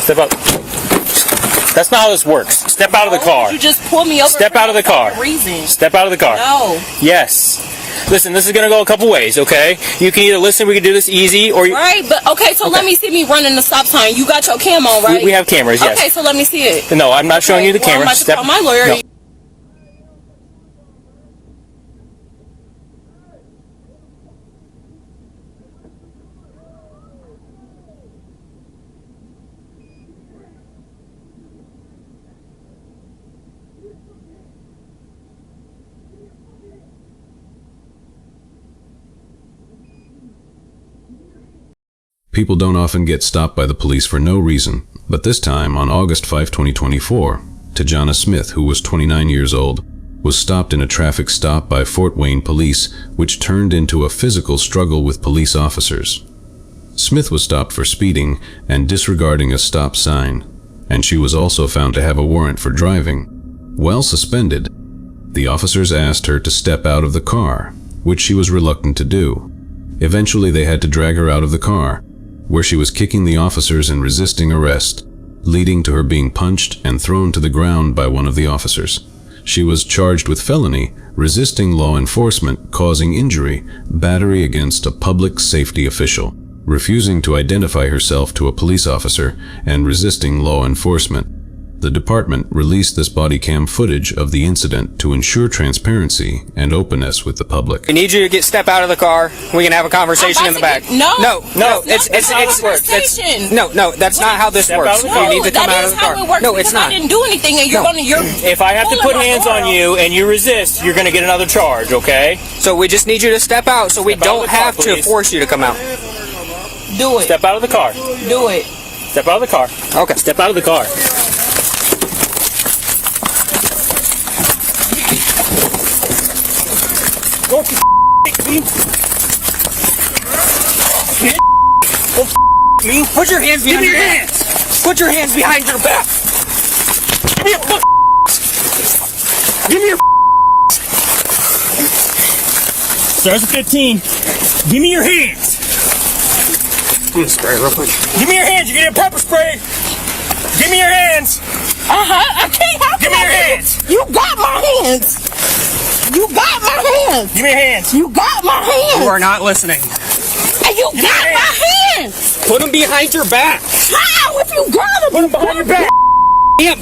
Step up. That's not how this works. Step out of the car. You just pull me over. Step out of the car. Reason. Step out of the car. No. Yes. Listen, this is going to go a couple ways, okay? You can either listen, we can do this easy, or you... Right, but okay, so let me see me running the stop sign. You got your cam on, right? We have cameras, yes. Okay, so let me see it. No, I'm not showing you the camera. I'm about to call my lawyer. No. People don't often get stopped by the police for no reason, but this time, on August 5, 2024, Tajana Smith, who was 29 years old, was stopped in a traffic stop by Fort Wayne police, which turned into a physical struggle with police officers. Smith was stopped for speeding and disregarding a stop sign, and she was also found to have a warrant for driving. While suspended, the officers asked her to step out of the car, which she was reluctant to do. Eventually, they had to drag her out of the car, where she was kicking the officers and resisting arrest, leading to her being punched and thrown to the ground by one of the officers. She was charged with felony, resisting law enforcement, causing injury, battery against a public safety official, refusing to identify herself to a police officer, and resisting law enforcement. The department released this body cam footage of the incident to ensure transparency and openness with the public. We need you to step out of the car. We can have a conversation in the back. No, it's no, that's not how this works. You need to come out of the car. No, it's not. I didn't do anything, and you're gonna. If I have to put hands on you and you resist, you're gonna get another charge, okay? So we just need you to step out, so we don't have to force you to come out. Do it. Step out of the car. Do it. Step out of the car. Okay. Step out of the car. Don't me. Me. Put your hands behind your hands. Put your hands behind your back. Give me your Give me your Stars at 15. Give me your hands. I'm gonna spray real quick. Give me your hands. You're getting pepper spray. Give me your hands. I can't have Give me your hands. You got my hands. You got my hands. Give me your hands. You got my hands. You are not listening. And you got my hands. Put them behind your back. How if you got them? Put them behind your back. Yep.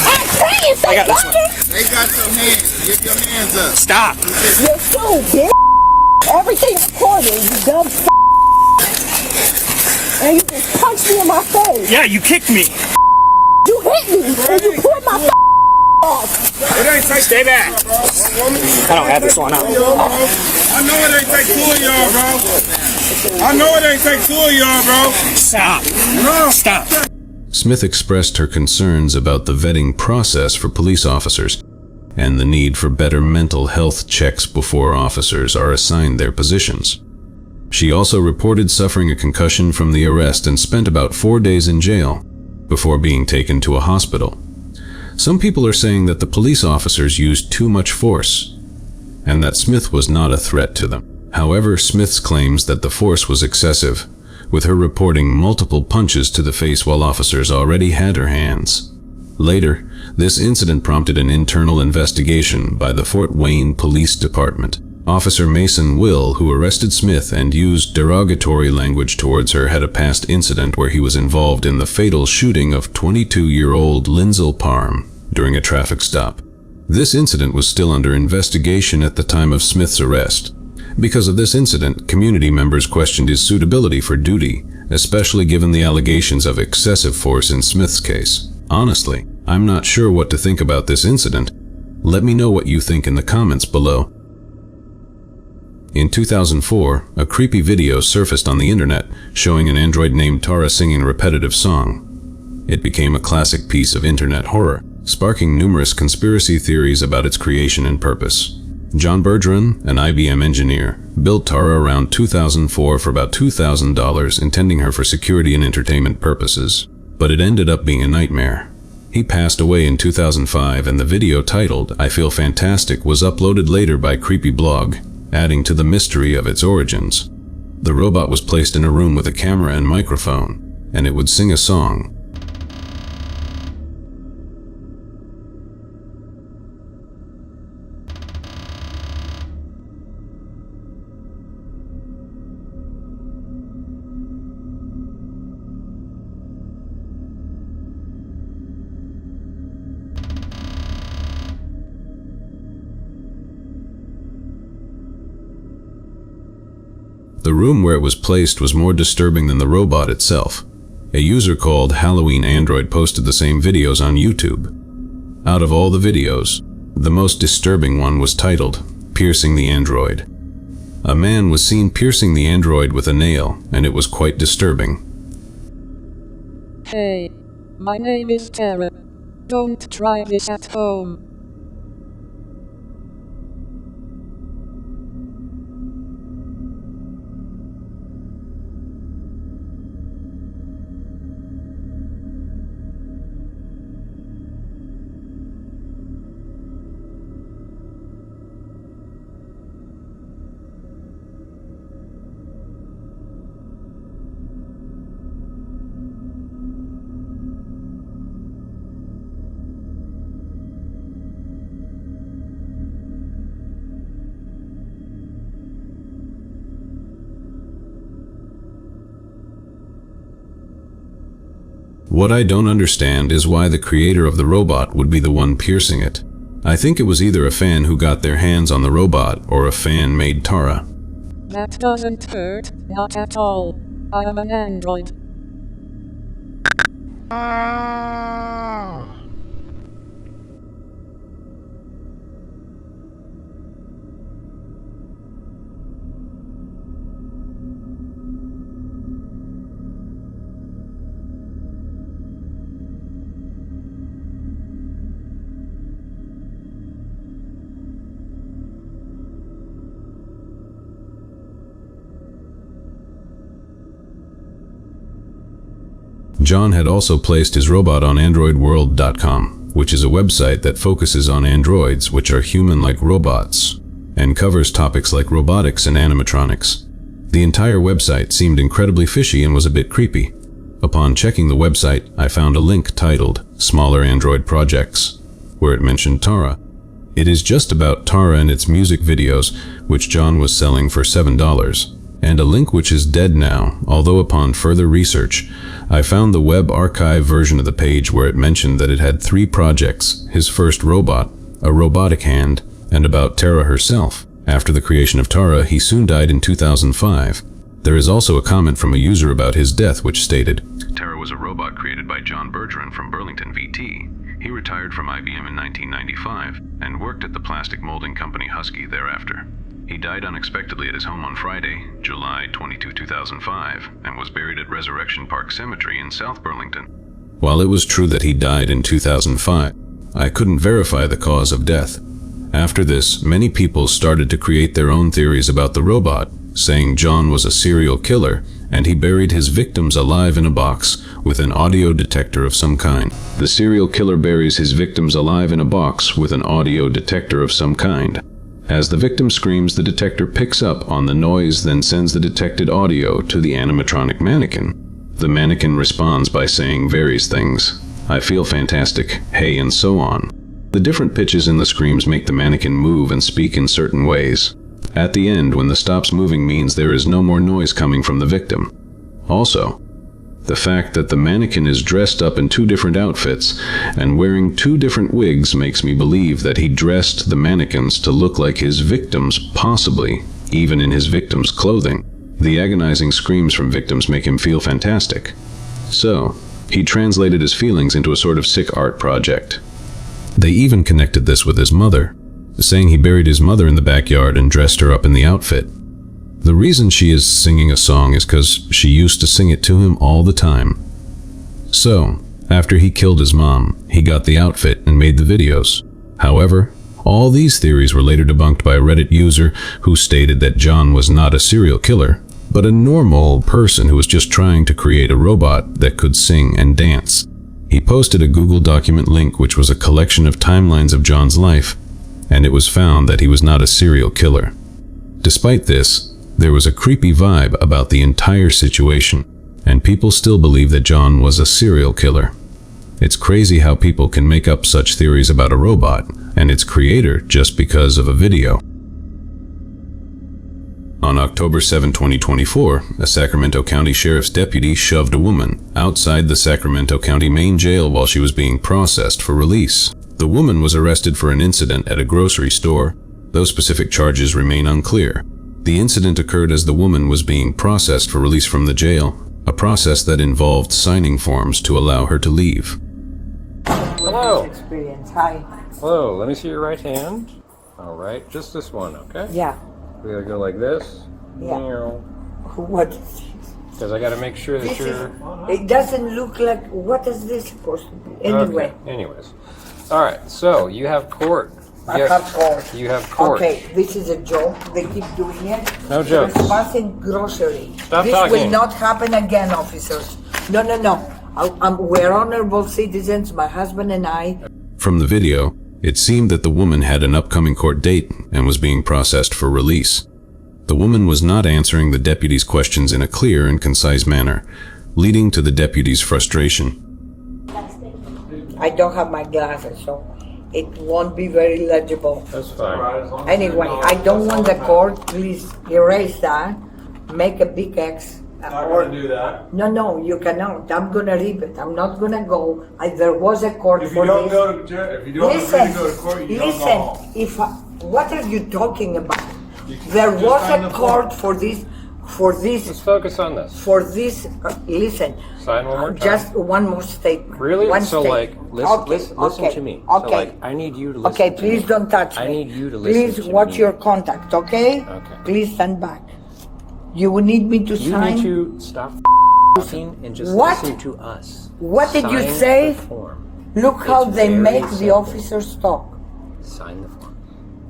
I'm saying I got this one. They got your hands. Get your hands up. Stop. You're so bitch. Everything recorded, you dumb and you just punched me in my face. Yeah, you kicked me. You hit me and you put my off. It ain't take Stay back. I don't have this one out. I know it ain't take two of y'all, bro. I know it ain't take two of y'all, bro. Stop. No. Stop. Smith expressed her concerns about the vetting process for police officers and the need for better mental health checks before officers are assigned their positions. She also reported suffering a concussion from the arrest and spent about 4 days in jail before being taken to a hospital. Some people are saying that the police officers used too much force and that Smith was not a threat to them. However, Smith claims that the force was excessive, with her reporting multiple punches to the face while officers already had her hands. Later, this incident prompted an internal investigation by the Fort Wayne Police Department. Officer Mason Will, who arrested Smith and used derogatory language towards her, had a past incident where he was involved in the fatal shooting of 22-year-old Lindsay Parham during a traffic stop. This incident was still under investigation at the time of Smith's arrest. Because of this incident, community members questioned his suitability for duty, especially given the allegations of excessive force in Smith's case. Honestly, I'm not sure what to think about this incident. Let me know what you think in the comments below. In 2004, a creepy video surfaced on the internet showing an android named Tara singing a repetitive song. It became a classic piece of internet horror, sparking numerous conspiracy theories about its creation and purpose. John Bergeron, an IBM engineer, built Tara around 2004 for about $2,000, intending her for security and entertainment purposes. But it ended up being a nightmare. He passed away in 2005, and the video titled "I Feel Fantastic" was uploaded later by Creepy Blog, adding to the mystery of its origins. The robot was placed in a room with a camera and microphone, and it would sing a song. The room where it was placed was more disturbing than the robot itself. A user called Halloween Android posted the same videos on YouTube. Out of all the videos, the most disturbing one was titled, "Piercing the Android." A man was seen piercing the android with a nail, and it was quite disturbing. Hey, my name is Tara. Don't try this at home. What I don't understand is why the creator of the robot would be the one piercing it. I think it was either a fan who got their hands on the robot or a fan made Tara. That doesn't hurt, not at all. I'm an android. John had also placed his robot on AndroidWorld.com, which is a website that focuses on androids, which are human-like robots, and covers topics like robotics and animatronics. The entire website seemed incredibly fishy and was a bit creepy. Upon checking the website, I found a link titled Smaller Android Projects, where it mentioned Tara. It is just about Tara and its music videos, which John was selling for $7. And a link which is dead now, although upon further research, I found the web archive version of the page where it mentioned that it had 3 projects: his first robot, a robotic hand, and about Tara herself. After the creation of Tara, he soon died in 2005. There is also a comment from a user about his death which stated, "Tara was a robot created by John Bergeron from Burlington, VT. He retired from IBM in 1995 and worked at the plastic molding company Husky thereafter. He died unexpectedly at his home on Friday, July 22, 2005, and was buried at Resurrection Park Cemetery in South Burlington." While it was true that he died in 2005, I couldn't verify the cause of death. After this, many people started to create their own theories about the robot, saying John was a serial killer and he buried his victims alive in a box with an audio detector of some kind. The serial killer buries his victims alive in a box with an audio detector of some kind. As the victim screams, the detector picks up on the noise, then sends the detected audio to the animatronic mannequin. The mannequin responds by saying various things. "I feel fantastic," "hey," and so on. The different pitches in the screams make the mannequin move and speak in certain ways. At the end, when the stops moving means there is no more noise coming from the victim. Also, the fact that the mannequin is dressed up in 2 different outfits and wearing 2 different wigs makes me believe that he dressed the mannequins to look like his victims, possibly even in his victims' clothing. The agonizing screams from victims make him feel fantastic. So, he translated his feelings into a sort of sick art project. They even connected this with his mother, saying he buried his mother in the backyard and dressed her up in the outfit. The reason she is singing a song is because she used to sing it to him all the time. So, after he killed his mom, he got the outfit and made the videos. However, all these theories were later debunked by a Reddit user who stated that John was not a serial killer, but a normal person who was just trying to create a robot that could sing and dance. He posted a Google document link which was a collection of timelines of John's life, and it was found that he was not a serial killer. Despite this, There was a creepy vibe about the entire situation, and people still believe that John was a serial killer. It's crazy how people can make up such theories about a robot and its creator just because of a video. On October 7, 2024, a Sacramento County Sheriff's deputy shoved a woman outside the Sacramento County main jail while she was being processed for release. The woman was arrested for an incident at a grocery store, though specific charges remain unclear. The incident occurred as the woman was being processed for release from the jail, a process that involved signing forms to allow her to leave. Hello. Experience. Hi. Hello, let me see your right hand. All right, just this one, okay? Yeah. We gotta go like this. Yeah. What is this? Because I gotta make sure that This you're... is, it doesn't look like, what is this supposed to be? Anyway. Okay, anyways. All right, so you have court. I Yes, have court. You have court. Okay, this is a joke. They keep doing it. No jokes. Trespassing grocery. Stop this talking. will not happen again, officers. No. We're honorable citizens, my husband and I. From the video, it seemed that the woman had an upcoming court date and was being processed for release. The woman was not answering the deputy's questions in a clear and concise manner, leading to the deputy's frustration. I don't have my glasses, so it won't be very legible. That's fine. Anyway, I don't want the court. Please erase that. Make a big X. Not gonna do that. No, you cannot. I'm gonna leave it. I'm not gonna go. There was a court If for you don't this. go to jail, if you don't agree to go to court, you don't go home. What are you talking about? You can There just was sign a the court form. Let's focus on this. Listen. Sign one more time. Just one more statement. Really? One So, statement. listen to me. Okay. So, like, I need you to listen Okay, to please me. don't touch me. I need you to listen Please to watch me. your contact, okay? Okay. Please stand back. You will need me to You sign. need to stop talking and just What? listen to us. What did you Sign say? the form. Look how It's they very make the simple. officers talk. Sign the form.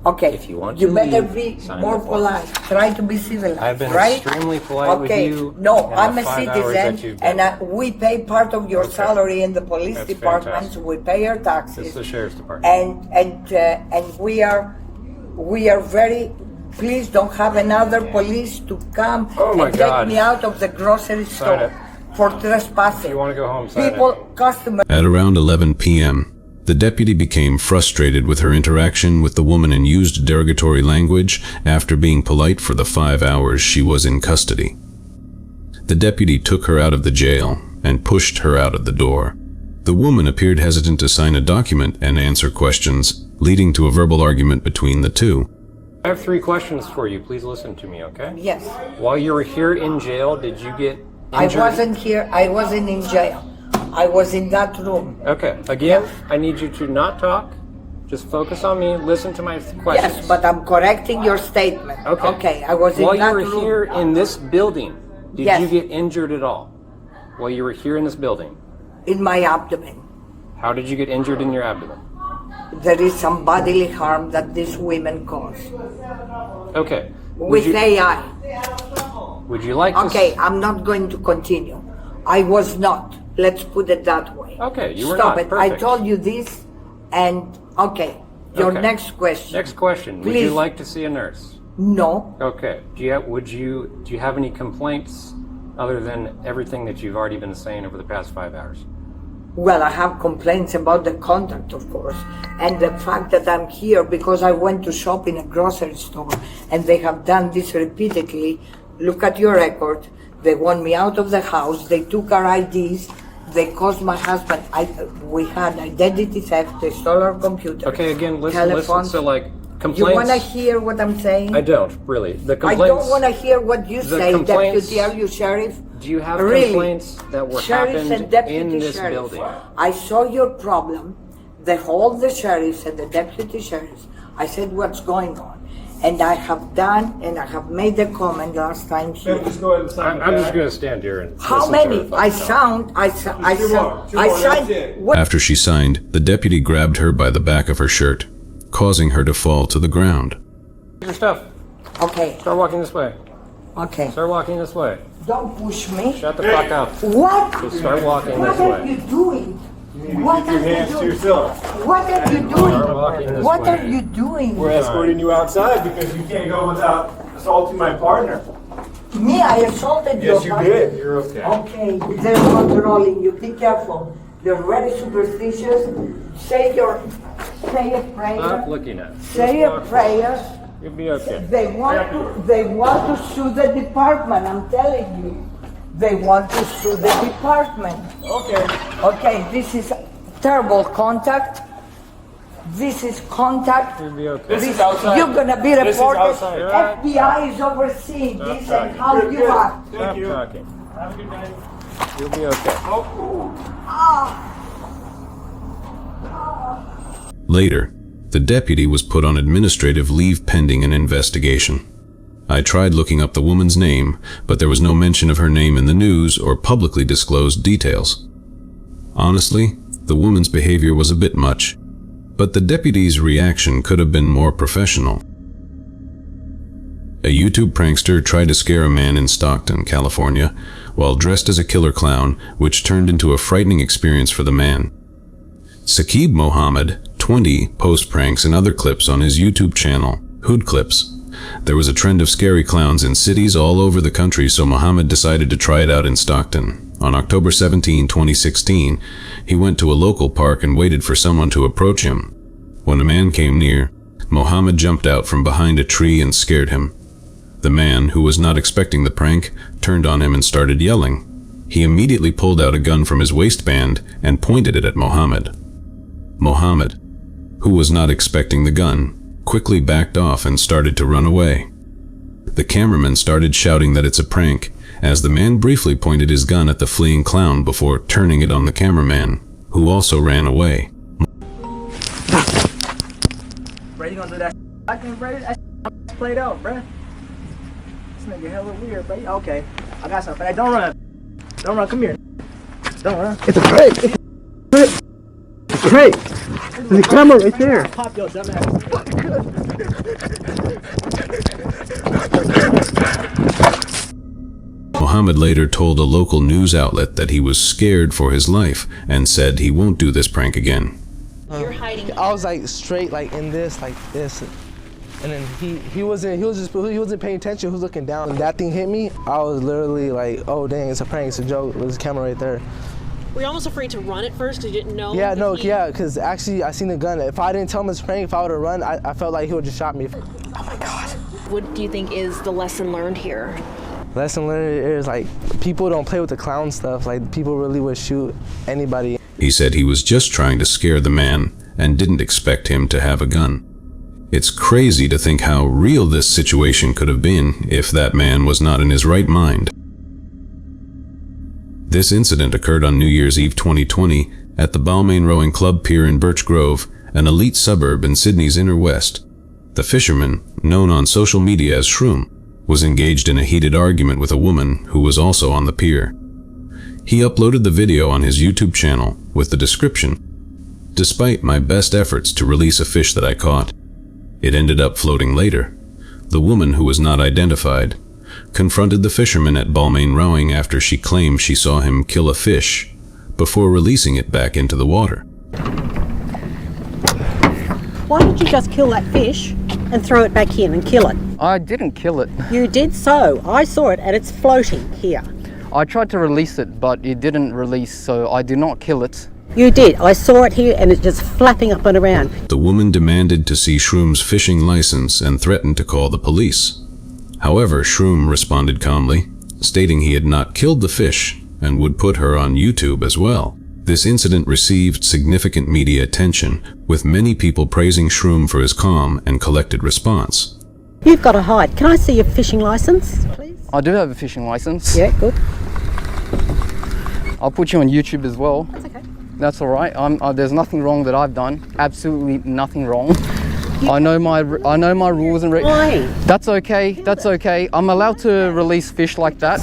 Okay. If you want you to better leave, be sign more the form. polite. Try to be civilized. I've been right? extremely polite with Okay. you No, in I'm the a 5 hours that citizen, you've been and we pay part of your Okay. salary in the police That's department. fantastic. We pay our It's taxes, the sheriff's department. and we are very. Please don't have another police to come Oh my and take God. me out of the grocery store it. for trespassing. If you want to go home, sign People, it. customers. At around 11 p.m., the deputy became frustrated with her interaction with the woman and used derogatory language after being polite for the 5 hours she was in custody. The deputy took her out of the jail and pushed her out of the door. The woman appeared hesitant to sign a document and answer questions, leading to a verbal argument between the two. I have 3 questions for you. Please listen to me, okay? Yes. While you were here in jail, did you get injured? I wasn't here. I wasn't in jail. I was in that room. Okay. Again, I need you to not talk. Just focus on me. Listen to my questions. Yes, but I'm correcting your statement. Okay. Okay, I was While in that you were room. here in this building, did Yes. you get injured at all? While you were here in this building, In my abdomen. how did you get injured in your abdomen? There is some bodily harm that these women cause. Okay. With AI. Would you like to... Okay, I'm not going to continue. I was not. Let's put it that way. Okay, you were Stop not. it. Perfect. I told you this, and okay. Your Okay. next question. Next question. Would Please. you like to see a nurse? No. Okay. Do you have any complaints other than everything that you've already been saying over the past 5 hours? Well, I have complaints about the contact, of course, and the fact that I'm here because I went to shop in a grocery store, and they have done this repeatedly. Look at your record. They want me out of the house. They took our IDs. They caused my husband. We had identity theft. They stole our computer. Okay, again, listen. So, like, complaints... You want to hear what I'm saying? I don't, really. The I complaints... don't want to hear what you the say, complaints- Deputy. Are you sheriff? Do you have Really? complaints that were Sheriffs happened and deputy in this sheriffs. building? I saw your problem. All the sheriffs and the deputy sheriffs. I said what's going on, and I have done, and I have made a comment last time here. Just go ahead and sign I'm it. just going to stand here and How listen to her many? fucking I talk. sound. I Two more, that's signed. it. What? After she signed, the deputy grabbed her by the back of her shirt, causing her to fall to the ground. Your stuff. Okay. Start walking this way. Okay. Start walking this way. Don't push me. Shut the fuck up. What? Just start walking What this are way. you doing? What Keep your are you hands to doing? yourself. What are you Start walking doing? this What way. are you doing? We're escorting you outside because you can't go without assaulting my partner. Me, I assaulted you. Yes, you did. You're okay. Okay, they're controlling you. Be careful. They're very superstitious. Say a prayer. Stop looking at. Say a prayer. You'll be okay. They want to sue the department. I'm telling you. They want to sue the department. Okay. Okay, this is terrible contact. This is contact. You'll be okay. This is outside. You're gonna be This is reported. outside. FBI is overseeing this and how Good, you good. act. Thank Stop you. talking. Have a good night. You'll be okay. Later, the deputy was put on administrative leave pending an investigation. I tried looking up the woman's name, but there was no mention of her name in the news or publicly disclosed details. Honestly, the woman's behavior was a bit much, but the deputy's reaction could have been more professional. A YouTube prankster tried to scare a man in Stockton, California, while dressed as a killer clown, which turned into a frightening experience for the man. Saqib Mohammed, 20, posts pranks and other clips on his YouTube channel, Hood Clips. There was a trend of scary clowns in cities all over the country, so Mohammed decided to try it out in Stockton. On October 17, 2016, he went to a local park and waited for someone to approach him. When a man came near, Mohammed jumped out from behind a tree and scared him. The man, who was not expecting the prank, turned on him and started yelling. He immediately pulled out a gun from his waistband and pointed it at Mohammed. Mohammed, who was not expecting the gun, quickly backed off and started to run away. The cameraman started shouting that it's a prank, as the man briefly pointed his gun at the fleeing clown before turning it on the cameraman, who also ran away. Bro, you gonna do that? I can, bro. That played out, bro. This nigga hella weird, bro. Okay, I got something. Hey, don't run. Don't run. Come here. Don't run. It's a prank. It's a prank. There's a camera right there. Pop your dumbass. Mohammed later told a local news outlet that he was scared for his life and said he won't do this prank again. You're hiding. I was like straight like in this, like this. And then he wasn't paying attention, he was looking down. When that thing hit me, I was literally like, oh dang, it's a prank, it's a joke, there's a camera right there. Were you almost afraid to run at first because you didn't know? Yeah, no, yeah, because actually I seen the gun. If I didn't tell him it's a prank, if I would have run, I felt like he would just shot me. Oh my God. What do you think is the lesson learned here? Lesson learned is like, people don't play with the clown stuff. Like, people really would shoot anybody. He said he was just trying to scare the man and didn't expect him to have a gun. It's crazy to think how real this situation could have been if that man was not in his right mind. This incident occurred on New Year's Eve 2020 at the Balmain Rowing Club Pier in Birch Grove, an elite suburb in Sydney's inner west. The fisherman, known on social media as Shroom, was engaged in a heated argument with a woman who was also on the pier. He uploaded the video on his YouTube channel with the description, "Despite my best efforts to release a fish that I caught, it ended up floating later." The woman, who was not identified, confronted the fisherman at Balmain Rowing after she claimed she saw him kill a fish before releasing it back into the water. Why did you just kill that fish and throw it back in and kill it? I didn't kill it. You did so. I saw it and it's floating here. I tried to release it, but it didn't release, so I did not kill it. You did. I saw it here and it's just flapping up and around. The woman demanded to see Shroom's fishing license and threatened to call the police. However, Shroom responded calmly, stating he had not killed the fish and would put her on YouTube as well. This incident received significant media attention, with many people praising Shroom for his calm and collected response. You've got to hide. Can I see your fishing license, please? I do have a fishing license. Yeah, good. I'll put you on YouTube as well. That's okay. That's all right. There's nothing wrong that I've done. Absolutely nothing wrong. I know my rules and Why? That's okay. That's okay. I'm allowed to release fish like that.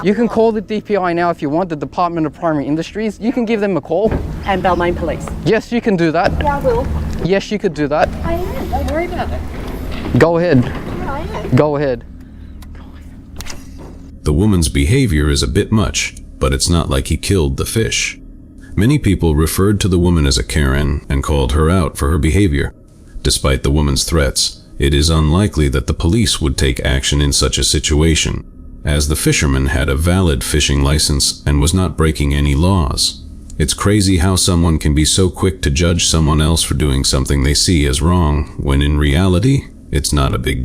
You can call the DPI now if you want, the Department of Primary Industries. You can give them a call. And Balmain Police. Yes, you can do that. Yeah, I will. Yes, you could do that. I am. Don't worry about it. Go ahead. Yeah, I am. Go ahead. The woman's behavior is a bit much, but it's not like he killed the fish. Many people referred to the woman as a Karen and called her out for her behavior. Despite the woman's threats, it is unlikely that the police would take action in such a situation, as the fisherman had a valid fishing license and was not breaking any laws. It's crazy how someone can be so quick to judge someone else for doing something they see as wrong, when in reality, it's not a big